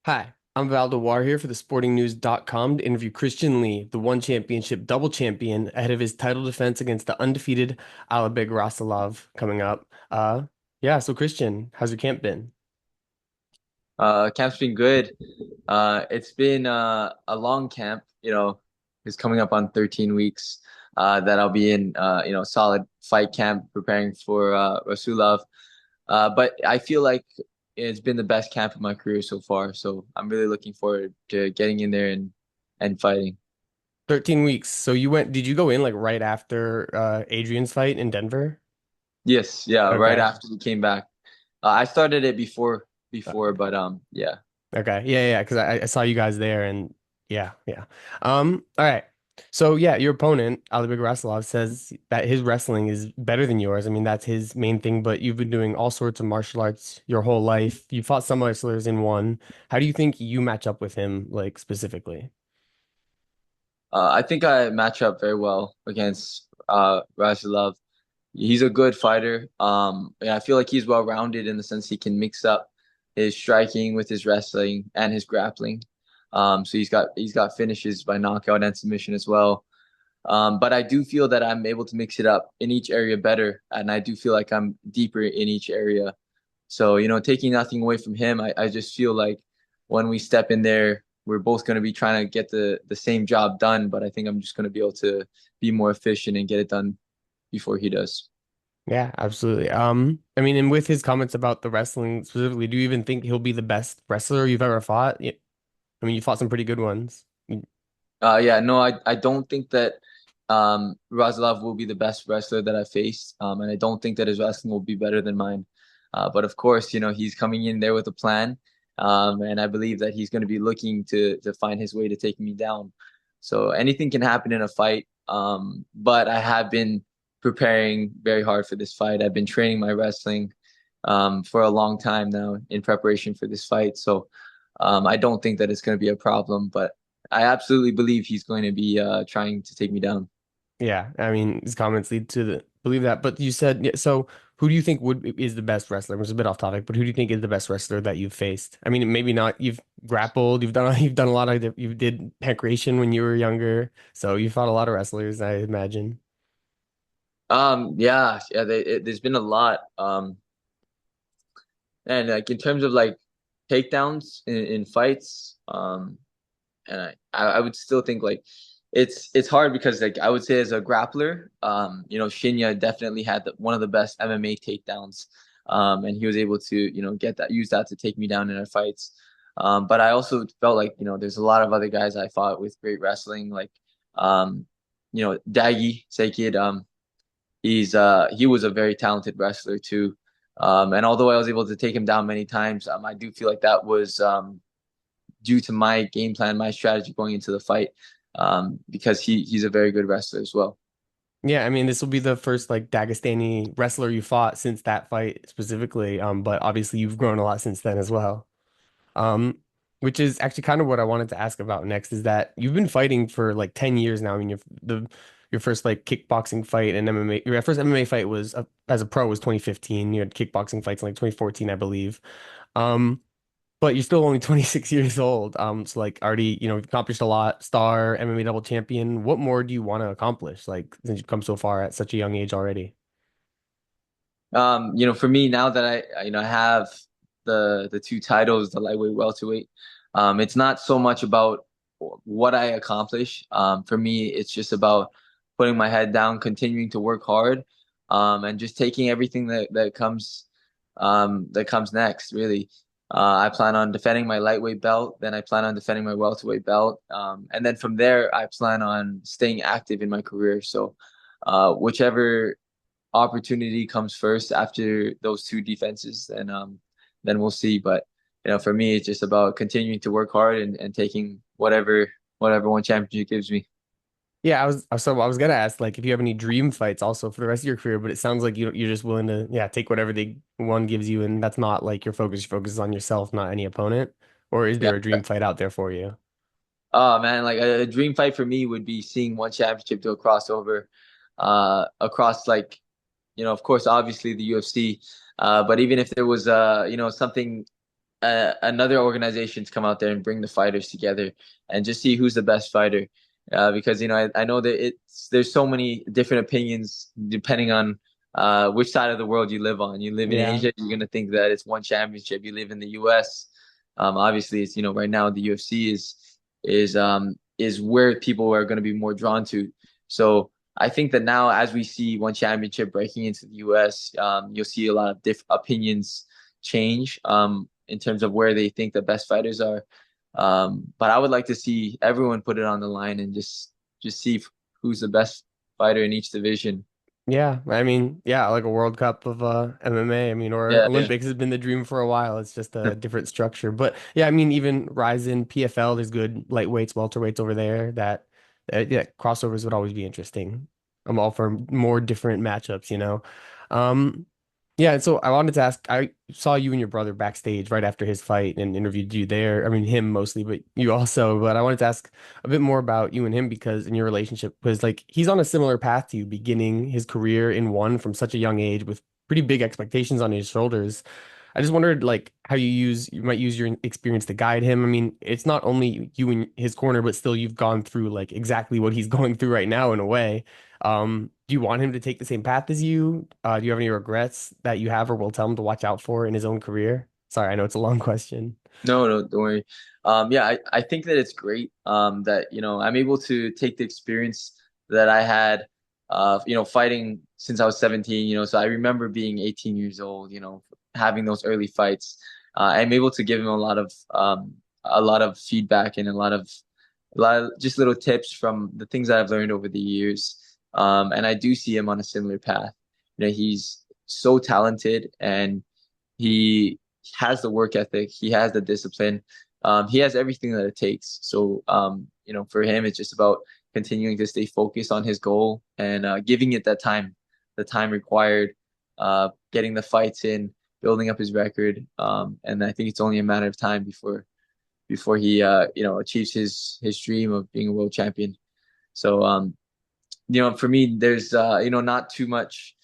Hi, I'm Valdewar here for the sportingnews.com to interview Christian Lee, the one championship double champion, ahead of his title defense against the undefeated Alibeg Rasulov coming up. Yeah, so Christian, how's your camp been? Camp's been good. It's been a long camp, it's coming up on 13 weeks that I'll be in, solid fight camp preparing for Rasulov. But I feel like it's been the best camp of my career so far. So I'm really looking forward to getting in there and fighting. 13 weeks. So did you go in like right after Adrian's fight in Denver? Yes, yeah, right Okay. after we came back. I started it before, but yeah. Okay. Yeah, because I saw you guys there and yeah. All right. So yeah, your opponent, Alibeg Rasulov, says that his wrestling is better than yours. I mean, that's his main thing, but you've been doing all sorts of martial arts your whole life. You fought some wrestlers in one. How do you think you match up with him, like specifically? I think I match up very well against Rasulov. He's a good fighter. And I feel like he's well rounded in the sense he can mix up his striking with his wrestling and his grappling. So he's got finishes by knockout and submission as well. But I do feel that I'm able to mix it up in each area better, and I do feel like I'm deeper in each area. So, taking nothing away from him, I just feel like when we step in there, we're both going to be trying to get the same job done, but I think I'm just going to be able to be more efficient and get it done before he does. Yeah, absolutely. I mean, and with his comments about the wrestling specifically, do you even think he'll be the best wrestler you've ever fought? I mean, you fought some pretty good ones. Yeah, no, I don't think that Razalov will be the best wrestler that I faced, and I don't think that his wrestling will be better than mine. But of course, he's coming in there with a plan, and I believe that he's going to be looking to find his way to take me down. So anything can happen in a fight, but I have been preparing very hard for this fight. I've been training my wrestling for a long time now in preparation for this fight. So I don't think that it's going to be a problem, but I absolutely believe he's going to be trying to take me down. Yeah, I mean, his comments lead to the believe that. But you said, yeah, so who do you think would is the best wrestler? It was a bit off topic, but who do you think is the best wrestler that you've faced? I mean, maybe not. You've grappled, you've done a lot of, you did pancration when you were younger, so you fought a lot of wrestlers, I imagine. Yeah, there's been a lot. And like in terms of like takedowns in fights, and I would still think like it's hard because like I would say as a grappler, Shinya definitely had one of the best MMA takedowns, and he was able to use that to take me down in our fights. But I also felt like there's a lot of other guys I fought with great wrestling, like Dagi Sekid. He was a very talented wrestler too. And although I was able to take him down many times, I do feel like that was due to my game plan, my strategy going into the fight, because he's a very good wrestler as well. Yeah, I mean, this will be the first like Dagestani wrestler you fought since that fight specifically. But obviously you've grown a lot since then as well. Um, which is actually kind of what I wanted to ask about next is that you've been fighting for like 10 years now. I mean, your first like kickboxing fight and MMA, your first MMA fight was as a pro was 2015. You had kickboxing fights in like 2014, I believe. Um, but you're still only 26 years old. So like already, you've accomplished a lot, star, MMA double champion. What more do you want to accomplish? Like since you've come so far at such a young age already? For me now that I have the two titles, the lightweight, welterweight, it's not so much about what I accomplish. For me, it's just about putting my head down, continuing to work hard, and just taking everything that comes next. Really, I plan on defending my lightweight belt, then I plan on defending my welterweight belt, and then from there, I plan on staying active in my career. So, whichever opportunity comes first after those two defenses, then we'll see. But for me, it's just about continuing to work hard and taking whatever one championship gives me. Yeah, I was gonna ask like if you have any dream fights also for the rest of your career, but it sounds like you're just willing to take whatever the one gives you, and that's not like your focus. Your focus is on yourself, not any opponent. Or is Yeah. there a dream fight out there for you? Oh man, like a dream fight for me would be seeing one championship do a crossover, across like, of course, obviously the UFC, but even if there was something another organization to come out there and bring the fighters together and just see who's the best fighter. Because I know that there's so many different opinions depending on which side of the world you live on. You live in Yeah. Asia, you're gonna think that it's one championship. You live in the US, obviously it's right now the UFC is where people are gonna be more drawn to. So I think that now as we see one championship breaking into the US, you'll see a lot of different opinions change. In terms of where they think the best fighters are. But I would like to see everyone put it on the line and just see who's the best fighter in each division. Yeah, I mean, yeah, like a World Cup of MMA. I mean, or Yeah, yeah. Olympics has been the dream for a while. It's just a different structure. But yeah, I mean, even Ryzen, PFL, there's good lightweights, welterweights over there that yeah, crossovers would always be interesting. I'm all for more different matchups, you know. Um, yeah, and so I wanted to ask, I saw you and your brother backstage right after his fight and interviewed you there. I mean, him mostly, but you also. But I wanted to ask a bit more about you and him because in your relationship, because like he's on a similar path to you, beginning his career in one from such a young age with pretty big expectations on his shoulders. I just wondered like how you might use your experience to guide him. I mean, it's not only you in his corner, but still you've gone through like exactly what he's going through right now in a way. Do you want him to take the same path as you? Do you have any regrets that you have or will tell him to watch out for in his own career? Sorry, I know it's a long question. No, no, don't worry. Yeah, I think that it's great that I'm able to take the experience that I had fighting since I was 17, so I remember being 18 years old, having those early fights. I'm able to give him a lot of feedback and a lot of just little tips from the things that I've learned over the years. And I do see him on a similar path. He's so talented and he has the work ethic, he has the discipline, he has everything that it takes. So, for him, it's just about continuing to stay focused on his goal and giving it the time required, getting the fights in, building up his record. And I think it's only a matter of time before he achieves his dream of being a world champion. So, for me, there's not too much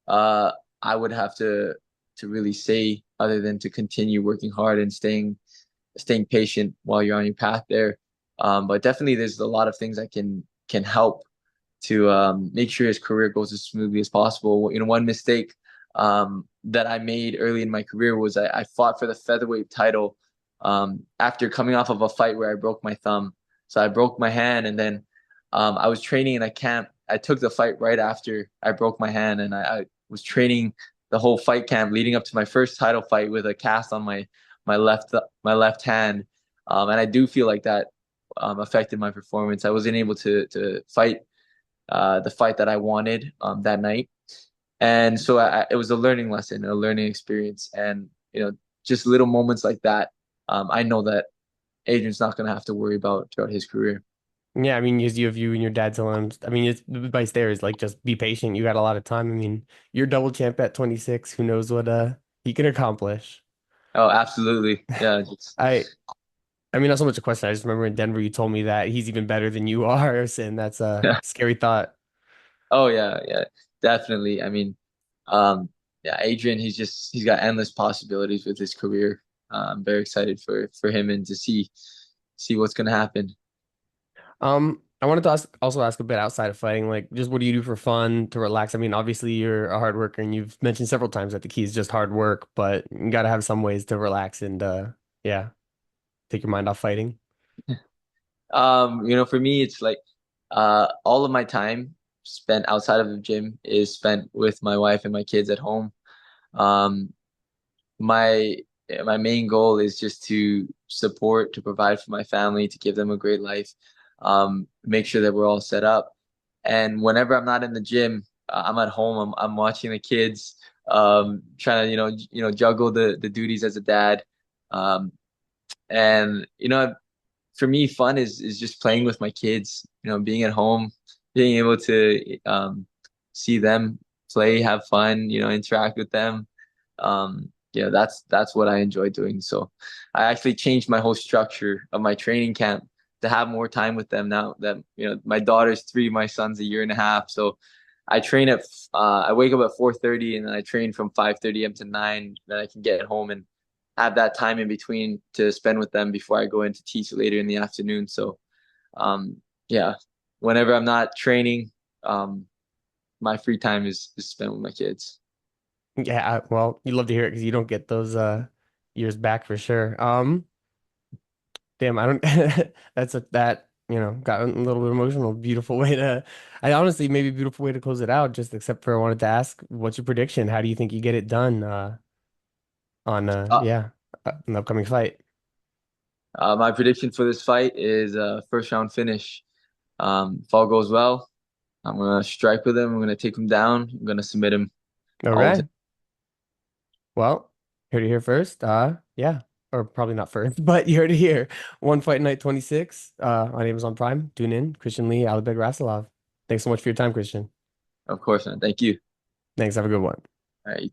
I would have to really say other than to continue working hard and staying patient while you're on your path there. But definitely, there's a lot of things that can help to make sure his career goes as smoothly as possible. One mistake that I made early in my career was I fought for the featherweight title after coming off of a fight where I broke my thumb. So I broke my hand, and then I was training in a camp. I took the fight right after I broke my hand, and I was training the whole fight camp leading up to my first title fight with a cast on my left hand. And I do feel like that affected my performance. I wasn't able to fight the fight that I wanted that night. And so it was a learning lesson, a learning experience. And, just little moments like that, I know that Adrian's not going to have to worry about throughout his career. Yeah, I mean, as you have you and your dad telling him, I mean, it's, the advice there is like just be patient. You got a lot of time. I mean, you're double champ at 26. Who knows what he can accomplish? Oh, absolutely. Yeah. I I mean, not so much a question. I just remember in Denver you told me that he's even better than you are, and that's a scary thought. Oh, yeah. Yeah. Definitely. I mean, yeah, Adrian, he's got endless possibilities with his career. I'm very excited for him and to see what's going to happen. I wanted to also ask a bit outside of fighting, like just what do you do for fun to relax? I mean, obviously you're a hard worker and you've mentioned several times that the key is just hard work, but you got to have some ways to relax and yeah, take your mind off fighting. For me, it's like all of my time spent outside of the gym is spent with my wife and my kids at home. Um, my my main goal is just to support, to provide for my family, to give them a great life, make sure that we're all set up. And whenever I'm not in the gym, I'm at home. I'm watching the kids, trying to juggle the duties as a dad. Um, and for me, fun is just playing with my kids. Being at home, being able to see them play, have fun. Interact with them. That's what I enjoy doing. So I actually changed my whole structure of my training camp to have more time with them now that my daughter's 3, my son's a year and a half. So I wake up at 4:30 and then I train from 5:30 a.m. to 9. Then I can get home and have that time in between to spend with them before I go in to teach later in the afternoon. So yeah, whenever I'm not training, um, my free time is spent with my kids. Yeah, well, you love to hear it because you don't get those years back for sure. Damn, I don't that's that, got a little bit emotional. Beautiful way to I honestly maybe beautiful way to close it out, just except for I wanted to ask, what's your prediction? How do you think you get it done on Uh, yeah, an upcoming fight? my prediction for this fight is a first round finish. If all goes well, I'm gonna strike with him. I'm gonna take him down. I'm gonna submit him All all with right. Well, heard it here first. Yeah. Or probably not first, but you heard it here. One Fight Night 26 on Amazon Prime. Tune in. Christian Lee, Alibeg Rasulov. Thanks so much for your time, Christian. Of course, man. Thank you. Thanks. Have a good one. All right.